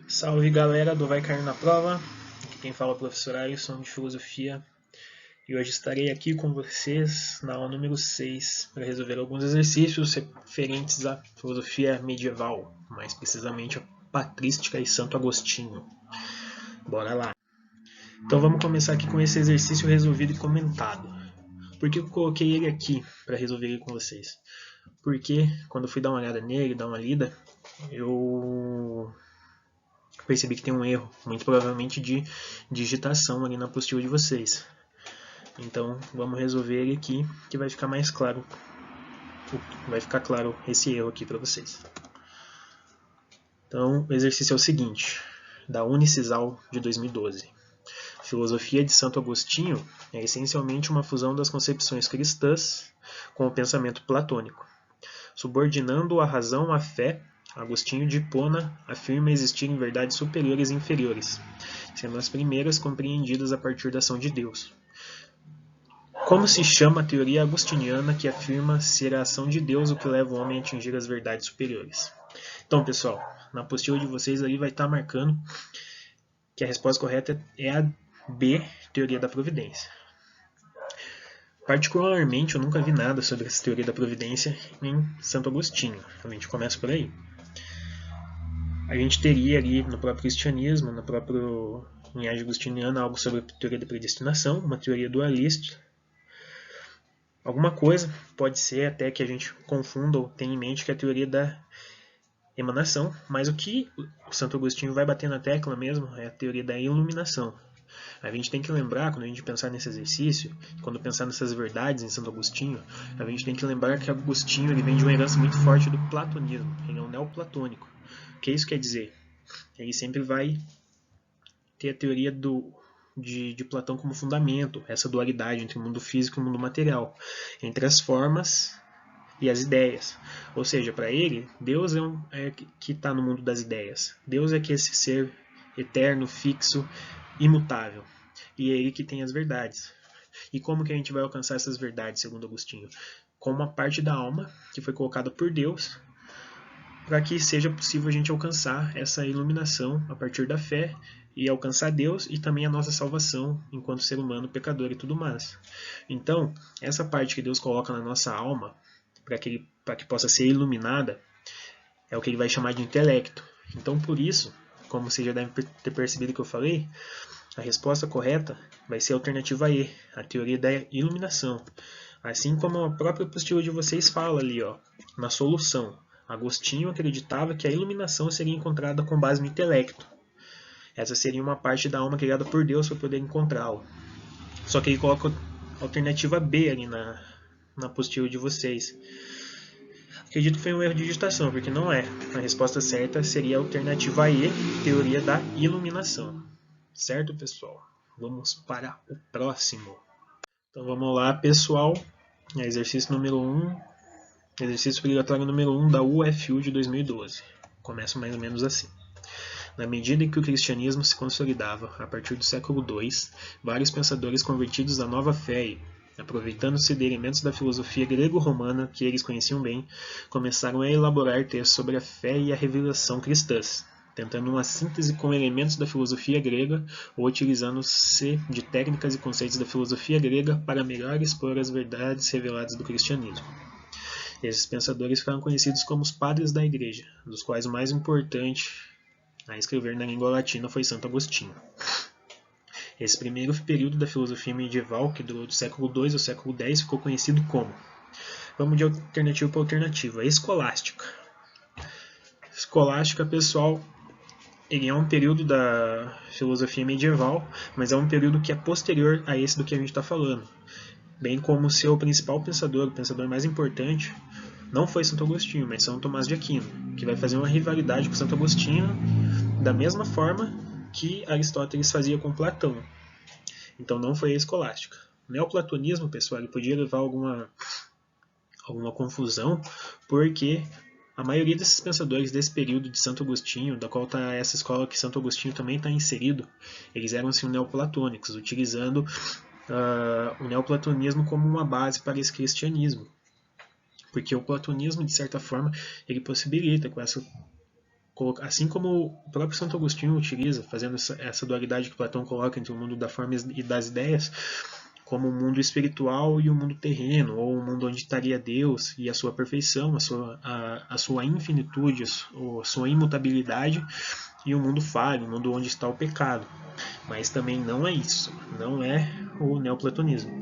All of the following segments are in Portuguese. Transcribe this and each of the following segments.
Salve galera do Vai Cair na Prova, aqui quem fala é o professor Alisson de Filosofia e hoje estarei aqui com vocês na aula número 6 para resolver alguns exercícios referentes à filosofia medieval, mais precisamente a patrística e Santo Agostinho. Bora lá! Então vamos começar aqui com esse exercício resolvido e comentado. Por que eu coloquei ele aqui para resolver ele com vocês? Porque quando eu fui dar uma olhada nele, dar uma lida, eu percebi que tem um erro, muito provavelmente de digitação ali na apostila de vocês. Então vamos resolver ele aqui, que vai ficar mais claro, vai ficar claro esse erro aqui para vocês. Então o exercício é o seguinte, da Unicisal de 2012. A filosofia de Santo Agostinho é essencialmente uma fusão das concepções cristãs com o pensamento platônico. Subordinando a razão à fé, Agostinho de Hipona afirma existirem verdades superiores e inferiores, sendo as primeiras compreendidas a partir da ação de Deus. Como se chama a teoria agostiniana que afirma ser a ação de Deus o que leva o homem a atingir as verdades superiores? Então, pessoal, na apostila de vocês ali vai estar marcando que a resposta correta é a B, teoria da providência. Particularmente, eu nunca vi nada sobre essa teoria da providência em Santo Agostinho. A gente começa por aí. A gente teria ali no próprio cristianismo, na própria linhagem agostiniana, algo sobre a teoria da predestinação, uma teoria dualista. Alguma coisa, pode ser até que a gente confunda ou tenha em mente que é a teoria da emanação, mas o que o Santo Agostinho vai bater na tecla mesmo é a teoria da iluminação. A gente tem que lembrar, quando a gente pensar nesse exercício, quando pensar nessas verdades em Santo Agostinho, a gente tem que lembrar que Agostinho ele vem de uma herança muito forte do platonismo, ele é um neoplatônico. O que isso quer dizer? Ele sempre vai ter a teoria de Platão como fundamento, essa dualidade entre o mundo físico e o mundo material, entre as formas e as ideias. Ou seja, para ele, Deus é que está no mundo das ideias. Deus é que é esse ser eterno, fixo, imutável. E é ele que tem as verdades. E como que a gente vai alcançar essas verdades, segundo Agostinho? Com uma parte da alma que foi colocada por Deus para que seja possível a gente alcançar essa iluminação a partir da fé e alcançar Deus e também a nossa salvação enquanto ser humano, pecador e tudo mais. Então, essa parte que Deus coloca na nossa alma para que possa ser iluminada é o que ele vai chamar de intelecto. Então, por isso, como você já deve ter percebido que eu falei, a resposta correta vai ser a alternativa E, a teoria da iluminação. Assim como a própria apostila de vocês fala ali, ó, na solução. Agostinho acreditava que a iluminação seria encontrada com base no intelecto. Essa seria uma parte da alma criada por Deus para poder encontrá-lo. Só que ele coloca a alternativa B ali na apostila de vocês. Acredito que foi um erro de digitação, porque não é. A resposta certa seria a alternativa E, teoria da iluminação. Certo, pessoal? Vamos para o próximo. Então vamos lá, pessoal. Exercício número 1. Exercício obrigatório número 1 da UFU de 2012. Começa mais ou menos assim. Na medida em que o cristianismo se consolidava a partir do século II, vários pensadores convertidos à nova fé e, aproveitando-se de elementos da filosofia grego-romana que eles conheciam bem, começaram a elaborar textos sobre a fé e a revelação cristãs, tentando uma síntese com elementos da filosofia grega ou utilizando-se de técnicas e conceitos da filosofia grega para melhor expor as verdades reveladas do cristianismo. Esses pensadores ficaram conhecidos como os padres da igreja, dos quais o mais importante a escrever na língua latina foi Santo Agostinho. Esse primeiro período da filosofia medieval, que durou do século II ao século X, ficou conhecido como, vamos de alternativa para alternativa, escolástica. Escolástica, pessoal, ele é um período da filosofia medieval, mas é um período que é posterior a esse do que a gente está falando. Bem como seu principal pensador, o pensador mais importante, não foi Santo Agostinho, mas São Tomás de Aquino, que vai fazer uma rivalidade com Santo Agostinho da mesma forma que Aristóteles fazia com Platão. Então não foi a escolástica. O neoplatonismo, pessoal, ele podia levar alguma confusão, porque a maioria desses pensadores desse período de Santo Agostinho, da qual está essa escola que Santo Agostinho também está inserido, eles eram assim, neoplatônicos, utilizando o neoplatonismo como uma base para esse cristianismo. Porque o platonismo, de certa forma, ele possibilita com essa assim como o próprio Santo Agostinho utiliza, fazendo essa dualidade que Platão coloca entre o mundo da forma e das ideias, como o mundo espiritual e o mundo terreno, ou o mundo onde estaria Deus e a sua perfeição, a sua infinitude, a sua imutabilidade, e o mundo falho, o mundo onde está o pecado. Mas também não é isso, não é o neoplatonismo.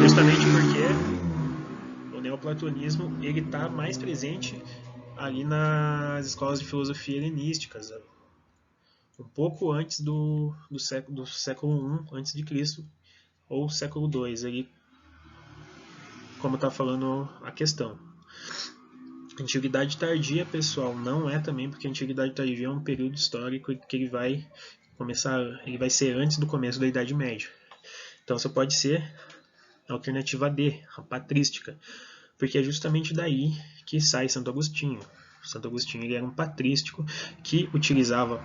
Justamente porque o neoplatonismo ele está mais presente ali nas escolas de filosofia helenísticas, um pouco antes do século I antes de Cristo, ou século II, ali, como está falando a questão. Antiguidade tardia, pessoal, não é também porque a Antiguidade tardia é um período histórico que ele vai ser antes do começo da Idade Média. Então você pode ser a alternativa D, a patrística, porque é justamente daí que sai Santo Agostinho. Santo Agostinho ele era um patrístico que utilizava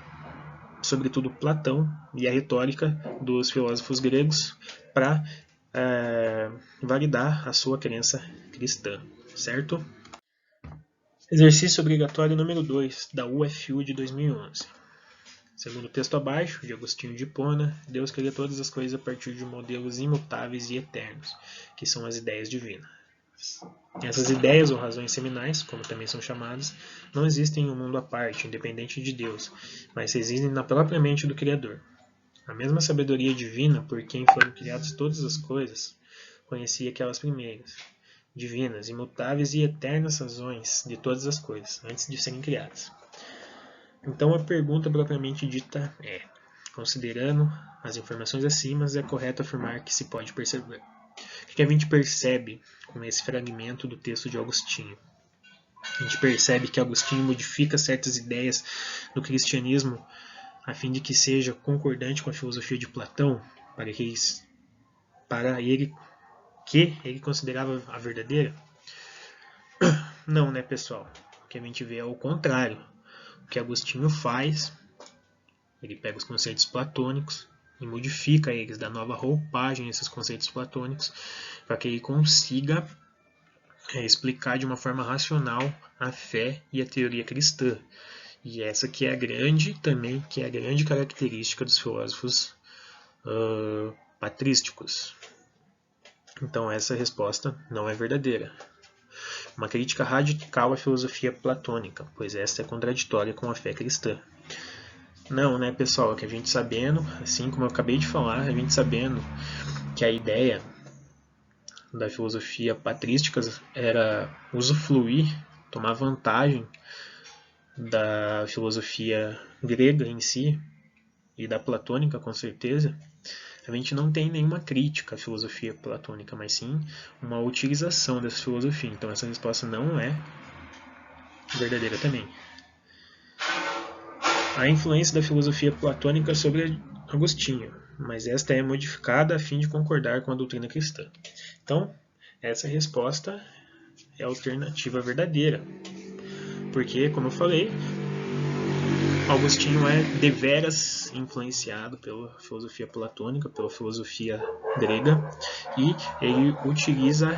sobretudo Platão e a retórica dos filósofos gregos para validar a sua crença cristã, certo? Exercício obrigatório número 2 da UFU de 2011. Segundo o texto abaixo, de Agostinho de Hipona, Deus cria todas as coisas a partir de modelos imutáveis e eternos, que são as ideias divinas. Essas ideias ou razões seminais, como também são chamadas, não existem em um mundo à parte, independente de Deus, mas existem na própria mente do Criador. A mesma sabedoria divina por quem foram criadas todas as coisas, conhecia aquelas primeiras, divinas, imutáveis e eternas razões de todas as coisas, antes de serem criadas. Então a pergunta propriamente dita é, considerando as informações acima, é correto afirmar que se pode perceber. O que a gente percebe com esse fragmento do texto de Agostinho? A gente percebe que Agostinho modifica certas ideias do cristianismo a fim de que seja concordante com a filosofia de Platão, para ele que ele considerava a verdadeira? Não, né, pessoal? O que a gente vê é o contrário. O que Agostinho faz, ele pega os conceitos platônicos e modifica eles, dá nova roupagem a esses conceitos platônicos, para que ele consiga explicar de uma forma racional a fé e a teoria cristã. E essa que é a grande característica dos filósofos patrísticos. Então essa resposta não é verdadeira. Uma crítica radical à filosofia platônica, pois esta é contraditória com a fé cristã. Não, né, pessoal? Que a gente sabendo, assim como eu acabei de falar, a gente sabendo que a ideia da filosofia patrística era usufruir, tomar vantagem da filosofia grega em si e da platônica, com certeza, a gente não tem nenhuma crítica à filosofia platônica, mas sim uma utilização dessa filosofia. Então essa resposta não é verdadeira também. A influência da filosofia platônica sobre Agostinho, mas esta é modificada a fim de concordar com a doutrina cristã. Então, essa resposta é a alternativa verdadeira. Porque, como eu falei, Agostinho é deveras influenciado pela filosofia platônica, pela filosofia grega, e ele utiliza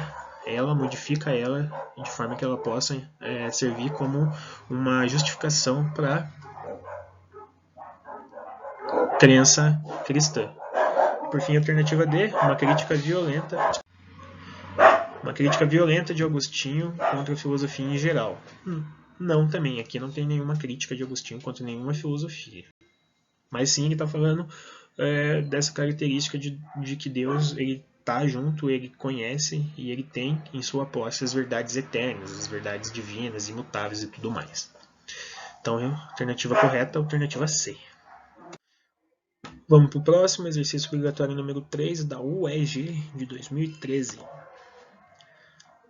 ela, modifica ela de forma que ela possa servir como uma justificação para a crença cristã. Por fim, a alternativa D, uma crítica violenta de Agostinho contra a filosofia em geral. Não, também, aqui não tem nenhuma crítica de Agostinho contra nenhuma filosofia. Mas sim, ele está falando dessa característica de que Deus ele está junto, ele conhece e ele tem em sua posse as verdades eternas, as verdades divinas, imutáveis e tudo mais. Então, a alternativa correta é a alternativa C. Vamos para o próximo, exercício obrigatório número 3 da UEG de 2013.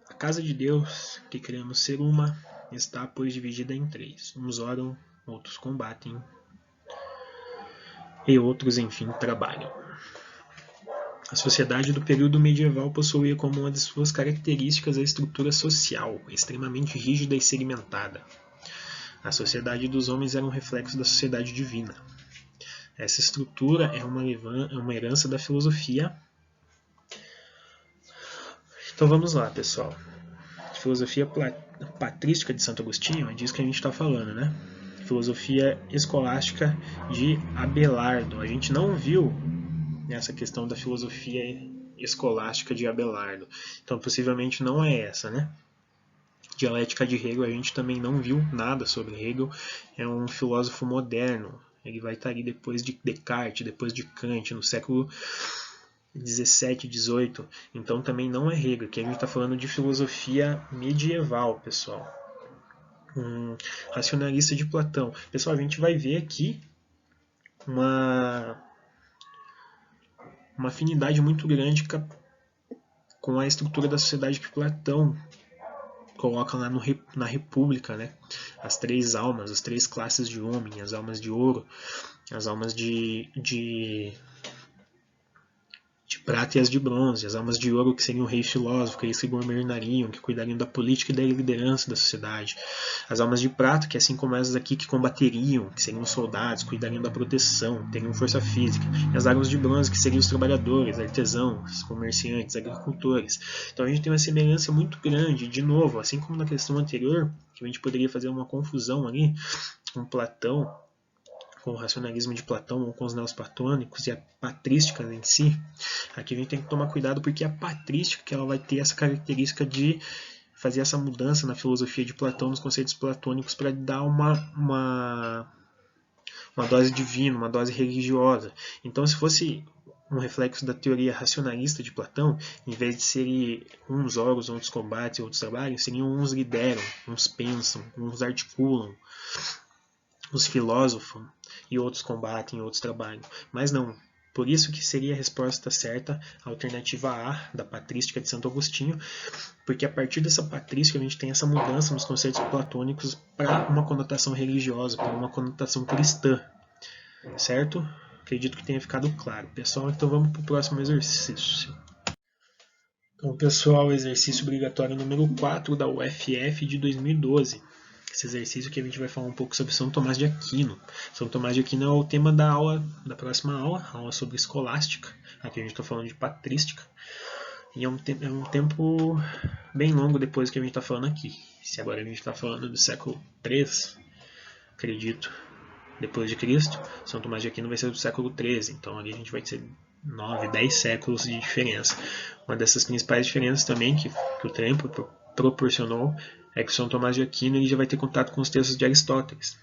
A casa de Deus, que queremos ser uma, está, pois, dividida em 3. Uns oram, outros combatem, e outros, enfim, trabalham. A sociedade do período medieval possuía como uma de suas características a estrutura social, extremamente rígida e segmentada. A sociedade dos homens era um reflexo da sociedade divina. Essa estrutura é uma herança da filosofia. Então vamos lá, pessoal. Filosofia patrística de Santo Agostinho, é disso que a gente está falando, né? Filosofia escolástica de Abelardo. A gente não viu essa questão da filosofia escolástica de Abelardo. Então, possivelmente não é essa, né? Dialética de Hegel, a gente também não viu nada sobre Hegel. É um filósofo moderno. Ele vai estar ali depois de Descartes, depois de Kant, no século 17, 18. Então também não é Hegel. Aqui a gente está falando de filosofia medieval, pessoal. Racionalista de Platão. Pessoal, a gente vai ver aqui uma afinidade muito grande com a estrutura da sociedade que Platão coloca lá na República, né? As três almas, as três classes de homem, as almas de ouro, as almas de prata e as de bronze, as almas de ouro que seriam reis filósofos, que eles que governariam, que cuidariam da política e da liderança da sociedade, as almas de prata, que assim como essas aqui que combateriam, que seriam soldados, cuidariam da proteção, teriam força física, e as almas de bronze, que seriam os trabalhadores, artesãos, comerciantes, agricultores. Então a gente tem uma semelhança muito grande, de novo, assim como na questão anterior, que a gente poderia fazer uma confusão ali com Platão, com o racionalismo de Platão ou com os neoplatônicos e a patrística em si, aqui a gente tem que tomar cuidado porque a patrística que ela vai ter essa característica de fazer essa mudança na filosofia de Platão, nos conceitos platônicos, para dar uma dose divina, uma dose religiosa. Então, se fosse um reflexo da teoria racionalista de Platão, em vez de serem uns órgãos, outros combatem, outros trabalham, seriam uns lideram, uns pensam, uns articulam, os filósofos e outros combatem, outros trabalham. Mas não. Por isso que seria a resposta certa, a alternativa A, da patrística de Santo Agostinho, porque a partir dessa patrística a gente tem essa mudança nos conceitos platônicos para uma conotação religiosa, para uma conotação cristã. Certo? Acredito que tenha ficado claro. Pessoal, então vamos para o próximo exercício. Então, pessoal, exercício obrigatório número 4 da UFF de 2012. Esse exercício que a gente vai falar um pouco sobre São Tomás de Aquino. São Tomás de Aquino é o tema da aula, da próxima aula sobre escolástica. Aqui a gente está falando de patrística. E é um tempo bem longo depois do que a gente está falando aqui. Se agora a gente está falando do século III, acredito, depois de Cristo, São Tomás de Aquino vai ser do século XIII. Então ali a gente vai ter 9, 10 séculos de diferença. Uma dessas principais diferenças também que o tempo proporcionou é que São Tomás de Aquino ele já vai ter contato com os textos de Aristóteles.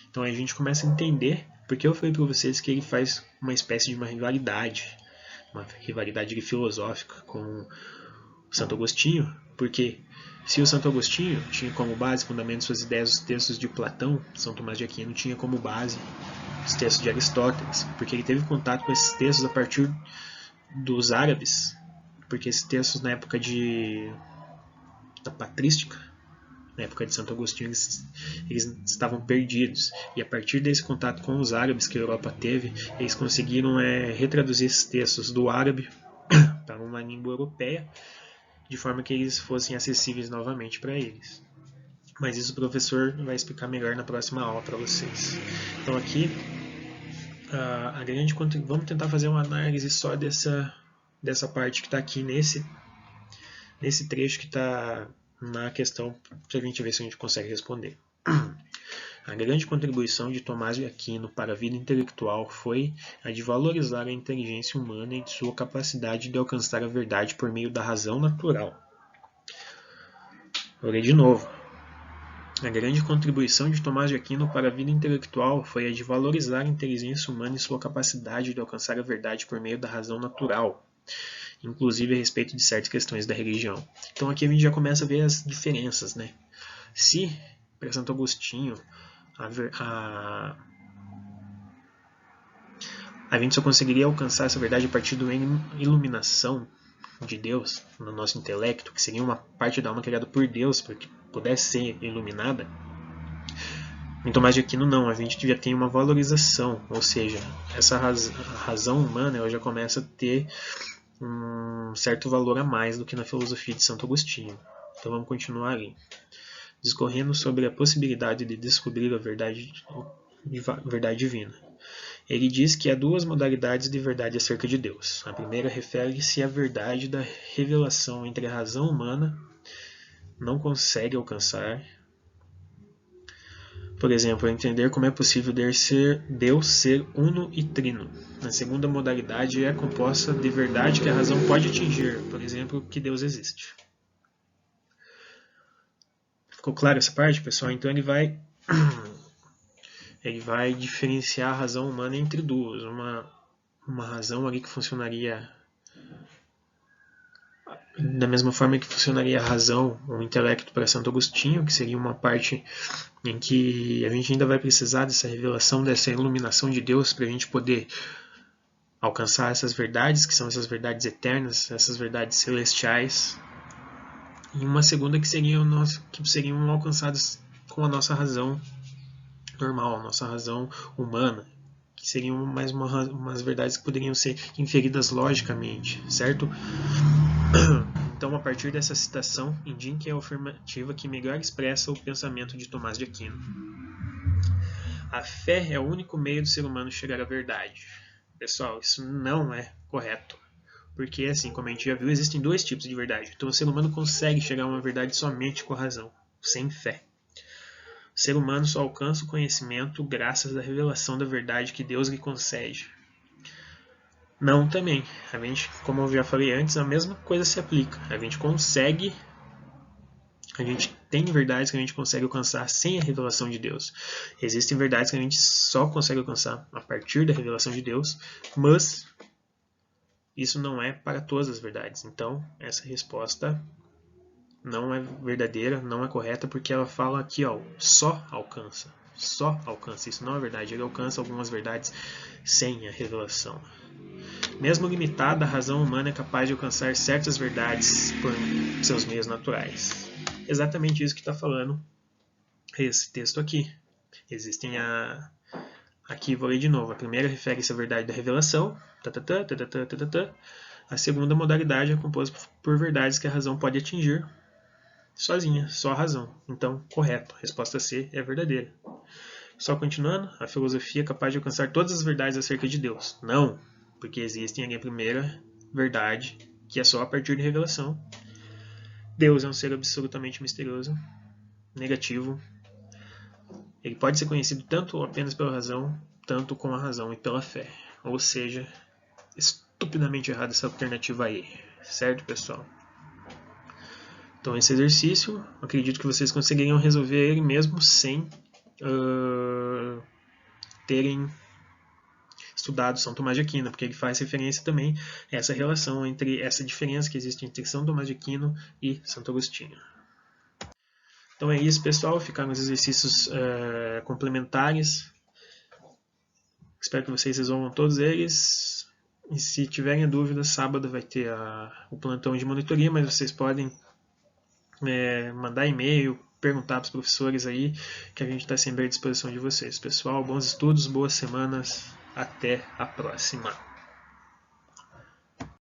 Então a gente começa a entender porque eu falei para vocês que ele faz uma espécie de uma rivalidade filosófica com o Santo Agostinho, porque se o Santo Agostinho tinha como base, fundamento suas ideias os textos de Platão, São Tomás de Aquino tinha como base os textos de Aristóteles, porque ele teve contato com esses textos a partir dos árabes, porque esses textos na época da patrística, na época de Santo Agostinho, eles estavam perdidos. E a partir desse contato com os árabes que a Europa teve, eles conseguiram retraduzir esses textos do árabe para uma língua europeia, de forma que eles fossem acessíveis novamente para eles. Mas isso o professor vai explicar melhor na próxima aula para vocês. Então aqui, vamos tentar fazer uma análise só dessa parte que está aqui nesse trecho que está na questão, para a gente ver se a gente consegue responder. A grande contribuição de Tomás de Aquino para a vida intelectual foi a de valorizar a inteligência humana e de sua capacidade de alcançar a verdade por meio da razão natural. Vou ler de novo. A grande contribuição de Tomás de Aquino para a vida intelectual foi a de valorizar a inteligência humana e sua capacidade de alcançar a verdade por meio da razão natural, inclusive a respeito de certas questões da religião. Então aqui a gente já começa a ver as diferenças, né? Se para Santo Agostinho a gente só conseguiria alcançar essa verdade a partir de uma iluminação de Deus no nosso intelecto, que seria uma parte da alma criada por Deus para que pudesse ser iluminada. Em Tomás de Aquino não, a gente já tem uma valorização, ou seja, essa razão humana ela já começa a ter um certo valor a mais do que na filosofia de Santo Agostinho. Então vamos continuar ali. Discorrendo sobre a possibilidade de descobrir a verdade divina. Ele diz que há duas modalidades de verdade acerca de Deus. A primeira refere-se à verdade da revelação entre a razão humana não consegue alcançar. Por exemplo, entender como é possível Deus ser uno e trino. A segunda modalidade é composta de verdade que a razão pode atingir, por exemplo, que Deus existe. Ficou claro essa parte, pessoal? Então ele vai diferenciar a razão humana entre duas. Uma razão ali que funcionaria da mesma forma que funcionaria a razão, o intelecto para Santo Agostinho, que seria uma parte em que a gente ainda vai precisar dessa revelação, dessa iluminação de Deus para a gente poder alcançar essas verdades, que são essas verdades eternas, essas verdades celestiais. E uma segunda que seriam alcançadas com a nossa razão normal, a nossa razão humana, que seriam mais umas verdades que poderiam ser inferidas logicamente, certo? Então, a partir dessa citação, indique a afirmativa que melhor expressa o pensamento de Tomás de Aquino. A fé é o único meio do ser humano chegar à verdade. Pessoal, isso não é correto. Porque, assim, como a gente já viu, existem dois tipos de verdade. Então, o ser humano consegue chegar a uma verdade somente com a razão, sem fé. O ser humano só alcança o conhecimento graças à revelação da verdade que Deus lhe concede. Não também. A gente, como eu já falei antes, a mesma coisa se aplica. A gente tem verdades que a gente consegue alcançar sem a revelação de Deus. Existem verdades que a gente só consegue alcançar a partir da revelação de Deus, mas isso não é para todas as verdades. Então, essa resposta não é verdadeira, não é correta, porque ela fala aqui, ó, só alcança. Só alcança. Isso não é verdade. Ele alcança algumas verdades sem a revelação. Mesmo limitada, a razão humana é capaz de alcançar certas verdades por seus meios naturais. Exatamente isso que está falando esse texto aqui. Aqui vou ler de novo. A primeira refere-se à verdade da revelação. A segunda modalidade é composta por verdades que a razão pode atingir sozinha, só a razão. Então, correto. Resposta C é verdadeira. Só continuando, a filosofia é capaz de alcançar todas as verdades acerca de Deus. Não, porque existem ali a primeira verdade, que é só a partir de revelação. Deus é um ser absolutamente misterioso, negativo. Ele pode ser conhecido tanto apenas pela razão, tanto com a razão e pela fé. Ou seja, estupidamente errada essa alternativa aí. Certo, pessoal? Então, esse exercício, acredito que vocês conseguiriam resolver ele mesmo sem terem estudado São Tomás de Aquino, porque ele faz referência também a essa relação entre essa diferença que existe entre São Tomás de Aquino e Santo Agostinho. Então é isso, pessoal. Ficaram os exercícios complementares. Espero que vocês resolvam todos eles. E se tiverem dúvidas, sábado vai ter o plantão de monitoria, mas vocês podem mandar e-mail, perguntar para os professores aí, que a gente está sempre à disposição de vocês. Pessoal, bons estudos, boas semanas. Até a próxima.